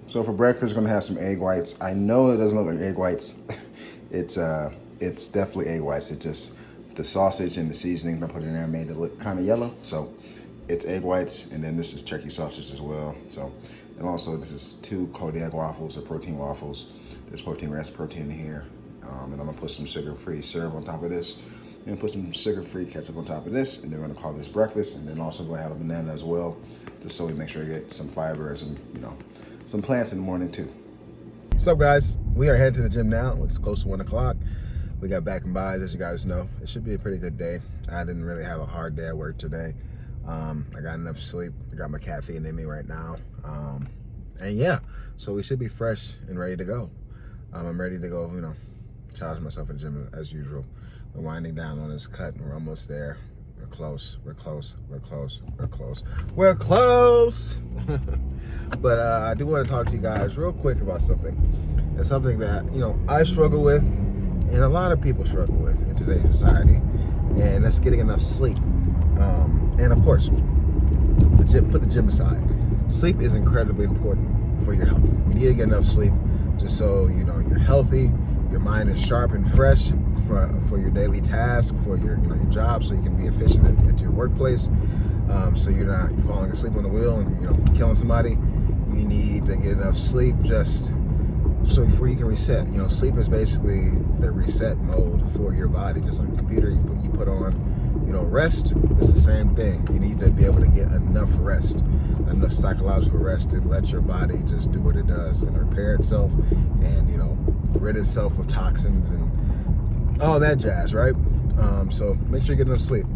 So for breakfast, we're gonna have some egg whites. I know it doesn't look like egg whites. It's definitely egg whites. It just the sausage and the seasoning I put in there made it look kind of yellow. So it's egg whites, and then this is turkey sausage as well. So, and also this is 2 cold egg waffles or protein waffles. There's protein, rest protein in here, and I'm gonna put some sugar-free syrup on top of this. And put some sugar-free ketchup on top of this, and then we're gonna call this breakfast. And then also gonna have a banana as well, just so we make sure we get some fiber and some, some plants in the morning too. What's up, guys? We are headed to the gym now. It's close to 1 o'clock. We got back and buys, as you guys know. It should be a pretty good day. I didn't really have a hard day at work today. I got enough sleep. I got my caffeine in me right now. And yeah, so we should be fresh and ready to go. I'm ready to go, challenge myself in the gym as usual. We're winding down on this cut and we're almost there. We're close, we're close, we're close, we're close. We're close! But I do want to talk to you guys real quick about something. It's something that, I struggle with and a lot of people struggle with in today's society. And that's getting enough sleep. And of course, put the gym aside. Sleep is incredibly important for your health. You need to get enough sleep just so, you're healthy, your mind is sharp and fresh for your daily task, for your your job, so you can be efficient at your workplace. So you're not falling asleep on the wheel and killing somebody. You need to get enough sleep just so before you can reset. Sleep is basically the reset mode for your body, just like a computer you put on. Rest is the same thing. You need to be able to get enough rest, enough psychological rest to let your body just do what it does and repair itself and, rid itself of toxins and all that jazz, right? So make sure you get enough sleep.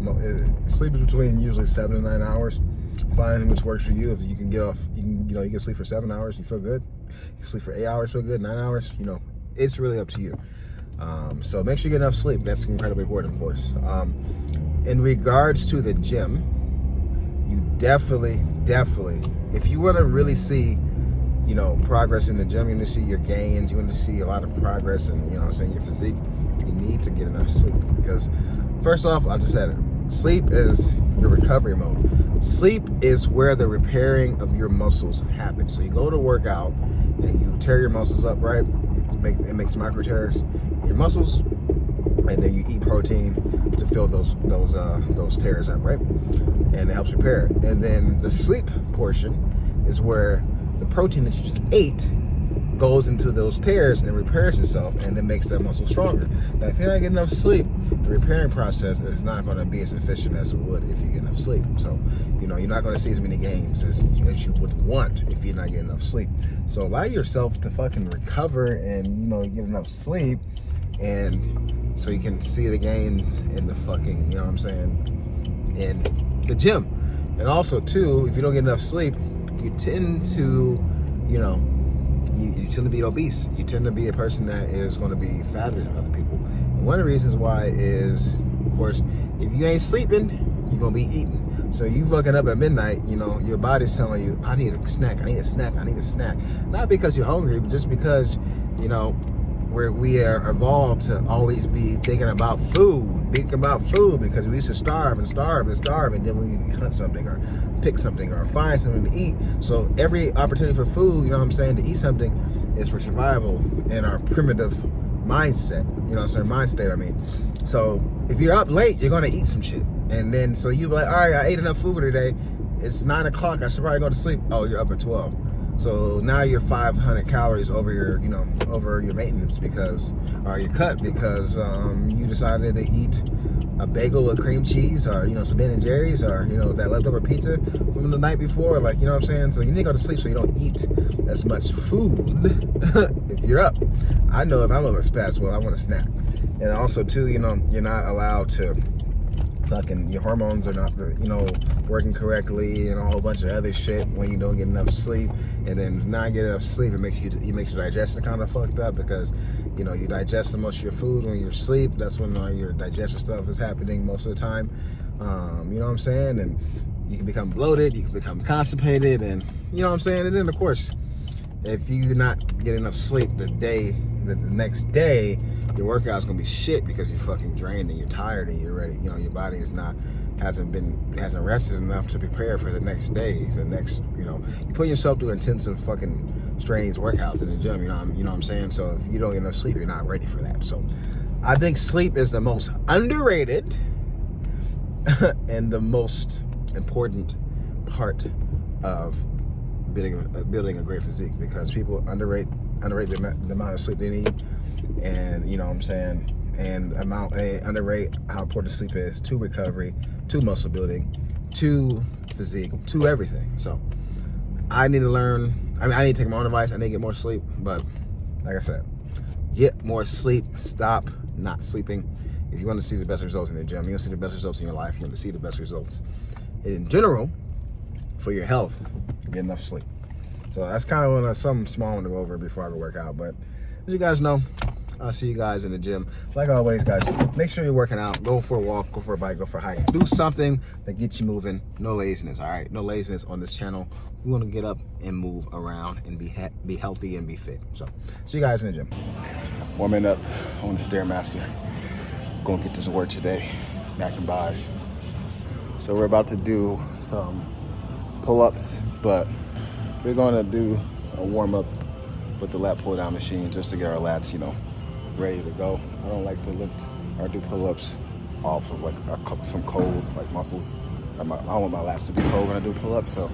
Sleep is between usually 7 to 9 hours. Find which works for you. If you can get off, you can sleep for 7 hours, you feel good. You can sleep for 8 hours, feel good. 9 hours, it's really up to you. So make sure you get enough sleep. That's incredibly important, of course. In regards to the gym, you definitely, if you want to really see, progress in the gym, you want to see your gains, you want to see a lot of progress in, your physique, you need to get enough sleep. Because first off, I just said it, sleep is your recovery mode. Sleep is where the repairing of your muscles happen. So you go to work out and you tear your muscles up, right? It makes micro tears in your muscles, and then you eat protein to fill those tears up, right? And it helps repair it. And then the sleep portion is where the protein that you just ate goes into those tears and repairs itself, and then makes that muscle stronger. Now, if you're not getting enough sleep, the repairing process is not going to be as efficient as it would if you get enough sleep. So, you're not going to see as many gains as you would want if you're not getting enough sleep. So allow yourself to fucking recover and, get enough sleep, and so you can see the gains in the fucking, in the gym. And also, too, if you don't get enough sleep, you tend to, you tend to be obese. You tend to be a person that is going to be fatter than other people. And one of the reasons why is, of course, if you ain't sleeping, you're going to be eating. So you fucking up at midnight, your body's telling you, I need a snack, I need a snack, I need a snack. Not because you're hungry, but just because, we are evolved to always be thinking about food because we used to starve, and then we hunt something or pick something or find something to eat. So every opportunity for food, to eat something is for survival in our primitive mindset, mind state, So if you're up late, you're going to eat some shit. And then, so you be like, all right, I ate enough food for today. It's 9 o'clock, I should probably go to sleep. Oh, you're up at 12. So now you're 500 calories over your, over your maintenance or your cut because you decided to eat a bagel with cream cheese or, some Ben and Jerry's or, that leftover pizza from the night before. So you need to go to sleep so you don't eat as much food if you're up. I know if I'm up past 12, I want a snack. And also, too, you're not allowed to your hormones are not, working correctly and a whole bunch of other shit when you don't get enough sleep. And then not get enough sleep, it makes your digestion kind of fucked up because, you digest most of your food when you're asleep. That's when your digestive stuff is happening most of the time. You know what I'm saying? And you can become bloated, you can become constipated, and And then, of course, if you not get enough sleep the next day, your workout's gonna be shit because you're fucking drained and you're tired and you're ready. Your body hasn't rested enough to prepare for the next day. You put yourself through intensive fucking strenuous workouts in the gym. You know what I'm saying? So if you don't get enough sleep, you're not ready for that. So I think sleep is the most underrated and the most important part of building a great physique, because people underrate the amount of sleep they need, and you know what I'm saying, and underrate how important sleep is to recovery, to muscle building, to physique, to everything. So I need to learn. I need to take my own advice. I need to get more sleep, but like I said, get more sleep. Stop not sleeping. If you want to see the best results in the gym, you want to see the best results in your life, you want to see the best results in general for your health, get enough sleep. So that's kind of something small I want to go over before I go work out. But as you guys know, I'll see you guys in the gym. Like always, guys, make sure you're working out. Go for a walk, go for a bike, go for a hike. Do something that gets you moving. No laziness, all right? No laziness on this channel. We want to get up and move around and be healthy and be fit. So see you guys in the gym. Warming up on the Stairmaster. Gonna get this work today, back and buys. So we're about to do some pull-ups, but we're gonna do a warm-up with the lat pull-down machine just to get our lats, ready to go. I don't like to lift or do pull-ups off of like some cold muscles. I don't want my lats to be cold when I do pull-ups, so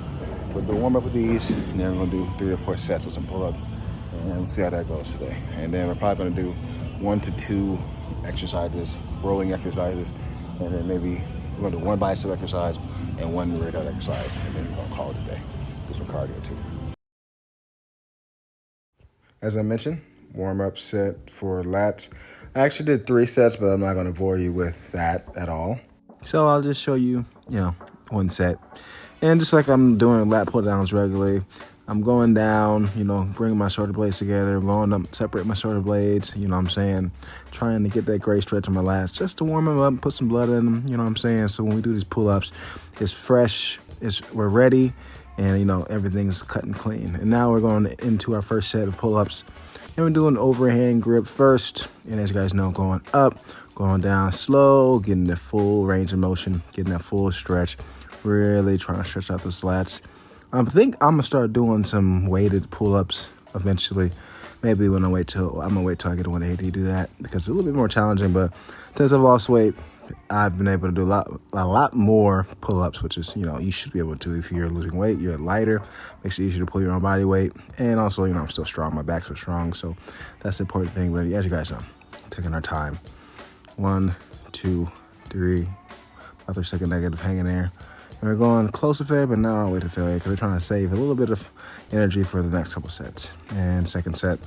we'll do a warm-up with these, and then we're gonna do 3 to 4 sets with some pull-ups, and we'll see how that goes today. And then we're probably gonna do 1 to 2 exercises, rolling exercises, and then maybe we're gonna do 1 bicep exercise and 1 rear delt exercise, and then we're gonna call it a day. Do some cardio too. As I mentioned, warm-up set for lats. I actually did 3 sets, but I'm not gonna bore you with that at all. So I'll just show you, 1 set. And just like I'm doing lat pull downs regularly, I'm going down, bringing my shoulder blades together, going up, separate my shoulder blades, trying to get that great stretch on my lats just to warm them up, put some blood in them, So when we do these pull-ups, it's fresh, we're ready, and, everything's cut and clean. And now we're going into our first set of pull-ups, and we're doing overhand grip first, and as you guys know, going up, going down slow, getting the full range of motion, getting that full stretch, really trying to stretch out those lats. I think I'm gonna start doing some weighted pull-ups eventually. Maybe I'm gonna wait till I get to 180 to do that, because it's a little bit more challenging. But since I've lost weight, I've been able to do a lot more pull-ups, which is, you should be able to. If you're losing weight, you're lighter, makes it easier to pull your own body weight. And also, I'm still strong. My back's so strong, so that's the important thing. But as you guys know, taking our time. 1, 2, 3. Another second negative hanging there. And we're going close to failure, but not all the way to failure, because we're trying to save a little bit of energy for the next couple sets. And second set,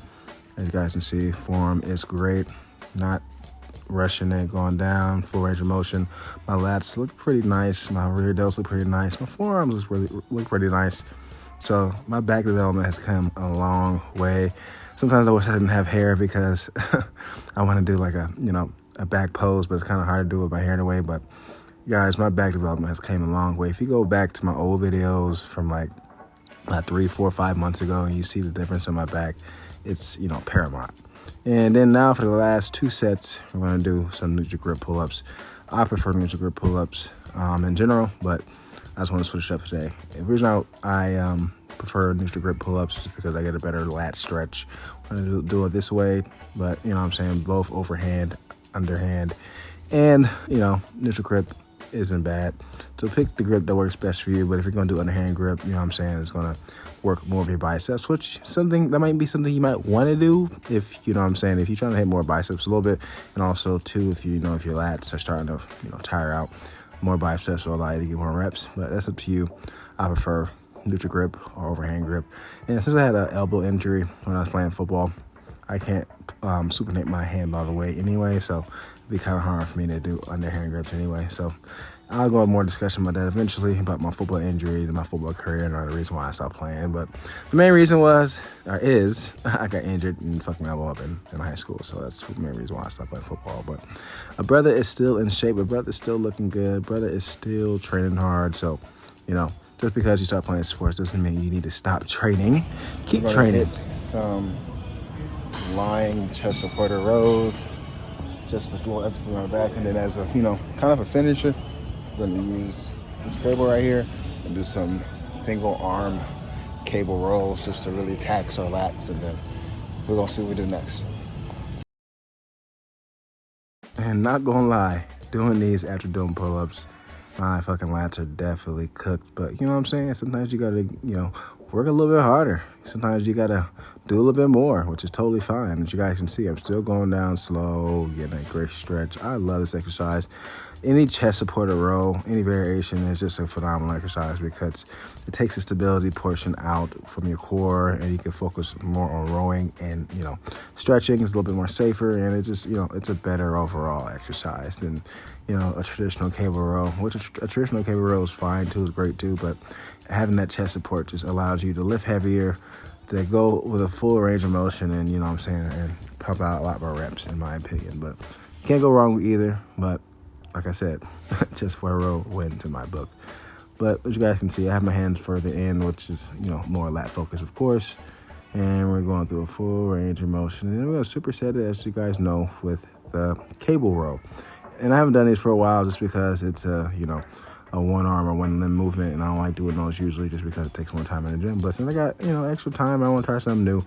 as you guys can see, form is great. Not rushing it, going down, full range of motion. My lats look pretty nice. My rear delts look pretty nice. My forearms look pretty nice. So my back development has come a long way. Sometimes I wish I didn't have hair, because I want to do like a back pose, but it's kind of hard to do with my hair in a way. But guys, my back development has came a long way. If you go back to my old videos from like 3, 4, 5 months ago, and you see the difference in my back, it's, paramount. And then now for the last 2 sets, we're going to do some neutral grip pull-ups. I prefer neutral grip pull-ups in general, but I just want to switch it up today. The reason I prefer neutral grip pull-ups is because I get a better lat stretch when I do it this way. But, both overhand, underhand, and, neutral grip isn't bad. So pick the grip that works best for you. But if you're going to do underhand grip, it's going to work more of your biceps, which might be something you might want to do if, if you're trying to hit more biceps a little bit. And also too, if if your lats are starting to, tire out, more biceps will allow you to get more reps, but that's up to you. I prefer neutral grip or overhand grip. And since I had an elbow injury when I was playing football, I can't supinate my hand all the way anyway, so it'd be kind of hard for me to do underhand grips anyway. So I'll go into more discussion about that eventually, about my football injury and my football career and the reason why I stopped playing. But the main reason is I got injured and fucked my elbow up in high school. So that's the main reason why I stopped playing football. But my brother is still in shape. My brother is still looking good. Brother is still training hard. So, just because you start playing sports doesn't mean you need to stop training. Keep training. Hit some lying chest supporter rows. Just this little emphasis on my back. And then as a, kind of a finisher, I'm going to use this cable right here and do some single arm cable rolls just to really tax our lats, and then we're gonna see what we do next. And not gonna lie, doing these after doing pull-ups, my fucking lats are definitely cooked. But you know what I'm saying? Sometimes you gotta, work a little bit harder. Sometimes you gotta do a little bit more, which is totally fine. As you guys can see, I'm still going down slow, getting a great stretch. I love this exercise. Any chest supported row, any variation is just a phenomenal exercise because it takes the stability portion out from your core, and you can focus more on rowing, and stretching is a little bit more safer, and it just it's a better overall exercise than a traditional cable row. Which a traditional cable row is fine too, is great too, but having that chest support just allows you to lift heavier, to go with a full range of motion, and and pump out a lot more reps, in my opinion. But you can't go wrong with either. But like I said, chest for a row wins in my book. But as you guys can see, I have my hands further in, which is more lat focus, of course. And we're going through a full range of motion, and we're gonna superset it, as you guys know, with the cable row. And I haven't done these for a while just because it's a one arm or one limb movement, and I don't like doing those usually just because it takes more time in the gym. But since I got extra time, I want to try something new.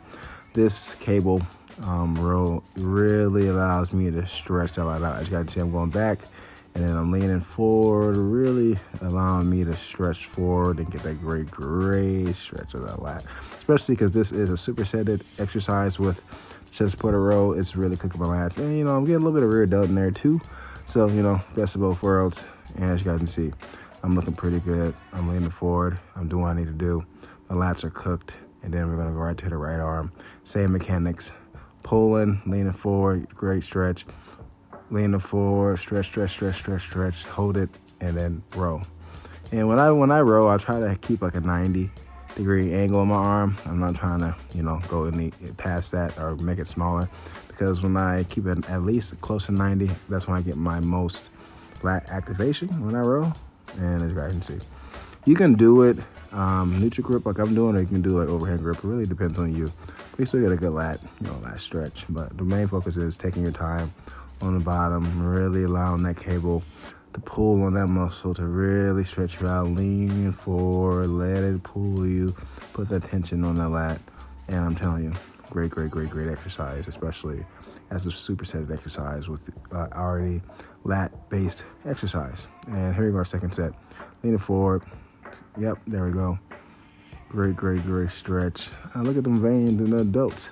This cable row really allows me to stretch that lot out. As you guys can see, I'm going back, and then I'm leaning forward, really allowing me to stretch forward and get that great stretch of that lat. Especially because this is a supersetted exercise with chest supported row. It's really cooking my lats, and I'm getting a little bit of rear delt in there too. So best of both worlds. And as you guys can see, I'm looking pretty good. I'm leaning forward. I'm doing what I need to do. My lats are cooked. And then we're going to go right to the right arm. Same mechanics. Pulling, leaning forward, great stretch. Leaning forward, stretch. Hold it, and then row. And when I row, I try to keep like a 90-degree angle on my arm. I'm not trying to, go any past that or make it smaller. Because when I keep it at least close to 90, that's when I get my most lat activation when I row. And as you guys can see, you can do it neutral grip like I'm doing, or you can do like overhand grip. It really depends on you. But you still get a good lat stretch. But the main focus is taking your time on the bottom, really allowing that cable to pull on that muscle to really stretch you out, leaning forward, let it pull you, put that tension on that lat. And I'm telling you, great exercise, especially as a supersetted exercise with already lat-based exercise. And here we go, our second set. Leaning forward. Yep, there we go. Great stretch. Look at them veins and the delts.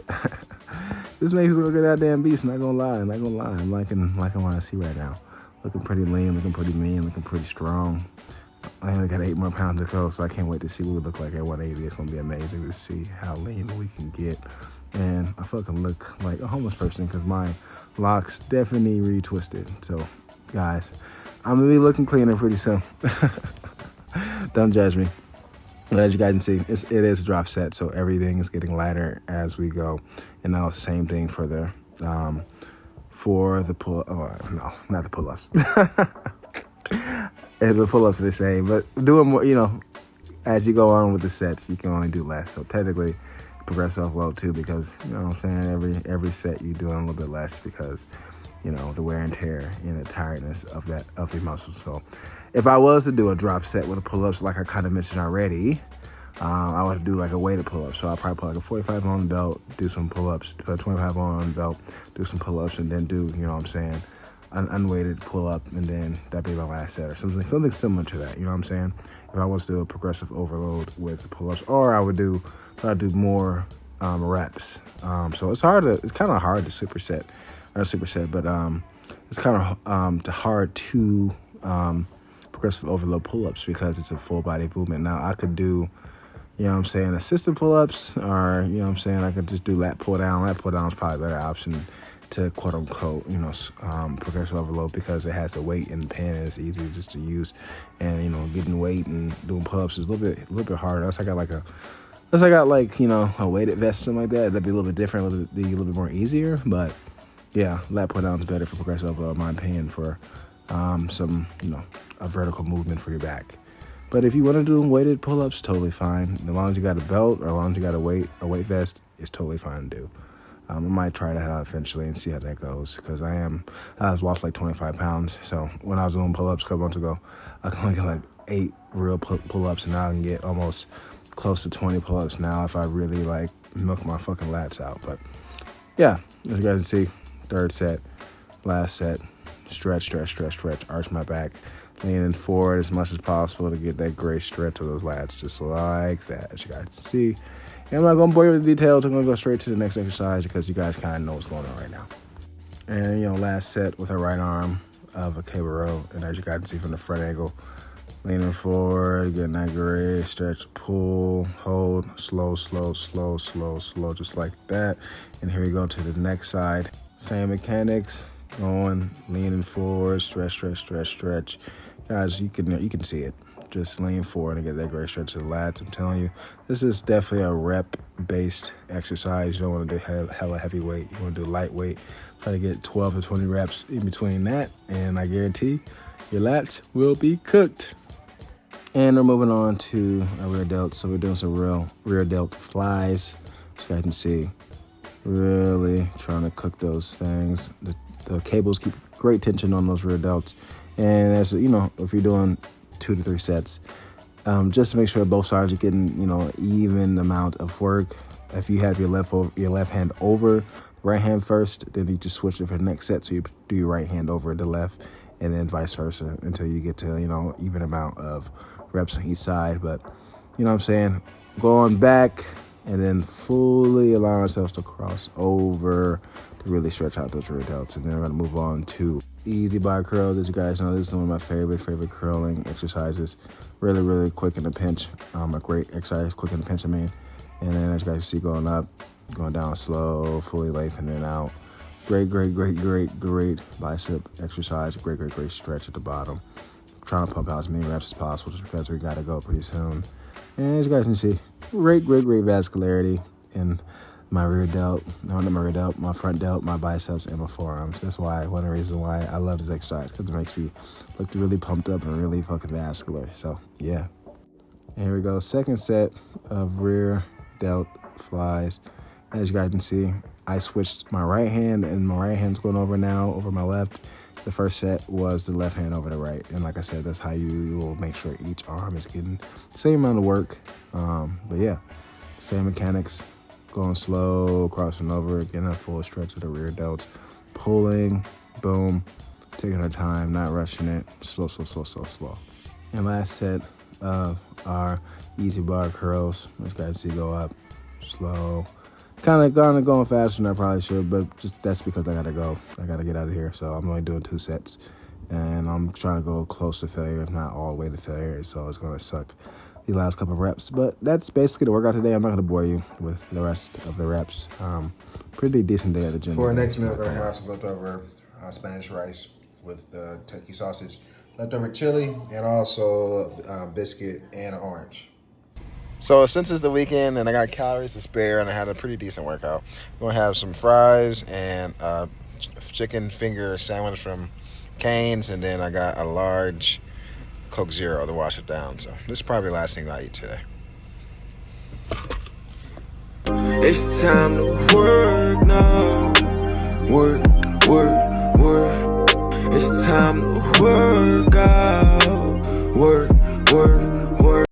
This makes me look at that damn beast, not gonna lie. I'm liking what I see right now. Looking pretty lean, looking pretty mean, looking pretty strong. I only got 8 more pounds to go, so I can't wait to see what we look like at 180. It's gonna be amazing to see how lean we can get. And I fucking look like a homeless person because my locks definitely retwisted. So, guys, I'm gonna be looking cleaner pretty soon. Don't judge me. But as you guys can see, it is a drop set, so everything is getting lighter as we go. And now same thing for the pull. Oh no, not the pull-ups. And the pull-ups are the same, but doing more. As you go on with the sets, you can only do less. So technically, progressive offload too, because every set you doing a little bit less because the wear and tear and the tiredness of your muscles. So if I was to do a drop set with the pull-ups, like I kind of mentioned already, I would do like a weighted pull-up. So I'll probably put like a 45 on the belt, do some pull-ups, put 25 on the belt, do some pull-ups, and then do an unweighted pull-up, and then that'd be my last set or something similar to that. If I was to do a progressive overload with pull-ups, or I would try to do more reps. So it's kind of hard to superset, but it's kind of hard to progressive overload pull-ups because it's a full body movement. Now I could do, assisted pull-ups, or I could just do lat pull down. Lat pull down is probably a better option to quote unquote, progressive overload because it has the weight in the pen and it's easy just to use. And getting weight and doing pull-ups is a little bit harder. Unless I got a weighted vest or something like that, that'd be a little bit different, a little bit more easier. But yeah, lat pull down is better for progressive overload, in my opinion, for some a vertical movement for your back. But if you want to do weighted pull-ups, totally fine. As long as you got a belt or as long as you got a weight vest, it's totally fine to do. I might try that out eventually and see how that goes because I was lost like 25 pounds. So when I was doing pull-ups a couple months ago, I could only get like 8 real pull-ups, and now I can get almost close to 20 pull-ups now if I really like milk my fucking lats out. But yeah, as you guys can see, third set, last set, stretch, arch my back, leaning forward as much as possible to get that great stretch of those lats, just like that, as you guys can see. And I'm not going to bore you with the details. I'm going to go straight to the next exercise because you guys kind of know what's going on right now. And, last set with a right arm of a cable row. And as you guys can see from the front angle, leaning forward, getting that great stretch, pull, hold, slow, just like that. And here we go to the next side. Same mechanics, going, leaning forward, stretch. Guys, you can see it. Just lean forward and get that great stretch of the lats. I'm telling you, this is definitely a rep-based exercise. You don't want to do hella heavy weight. You want to do lightweight. Try to get 12 to 20 reps in between that, and I guarantee your lats will be cooked. And we're moving on to our rear delts. So we're doing some real rear delt flies. As you guys can see, really trying to cook those things. The cables keep great tension on those rear delts. And as you know, if you're doing 2 to 3 sets, just to make sure both sides are getting, even amount of work. If you have your left hand over right hand first, then you just switch it for the next set. So you do your right hand over the left, and then vice versa until you get to, even amount of reps on each side. But, you know what I'm saying? Going back and then fully allowing ourselves to cross over to really stretch out those rear delts. And then we're going to move on to easy bar curls. As you guys know, this is one of my favorite curling exercises. Really quick in the pinch. A great exercise, quick in the pinch, I mean. And then as you guys see, going up, going down slow, fully lengthening out. Great bicep exercise. Great stretch at the bottom. Trying to pump out as many reps as possible just because we got to go pretty soon. And as you guys can see, great vascularity in my rear delt, not my rear delt, my front delt, my biceps, and my forearms. That's one of the reasons why I love this exercise, because it makes me look really pumped up and really fucking vascular. So, yeah. And here we go. Second set of rear delt flies. As you guys can see, I switched my right hand, and my right hand's going over now, over my left. The first set was the left hand over the right. And like I said, that's how you will make sure each arm is getting the same amount of work. But yeah, same mechanics, going slow, crossing over, getting a full stretch of the rear delts, pulling, boom, taking our time, not rushing it, slow. And last set of our easy bar curls, as you guys see, go up, slow. Kind of going faster than I probably should, but just that's because I gotta go. I gotta get out of here. So I'm only doing 2 sets, and I'm trying to go close to failure, if not all the way to failure. So it's gonna suck the last couple of reps. But that's basically the workout today. I'm not gonna bore you with the rest of the reps. Pretty decent day at the gym. For our next meal, we're gonna have some leftover Spanish rice with turkey sausage, leftover chili, and also biscuit and an orange. So since it's the weekend and I got calories to spare and I had a pretty decent workout, I'm going to have some fries and chicken finger sandwich from Cane's, and then I got a large Coke Zero to wash it down. So this is probably the last thing I eat today. It's time to work now. Work. It's time to work out. Work.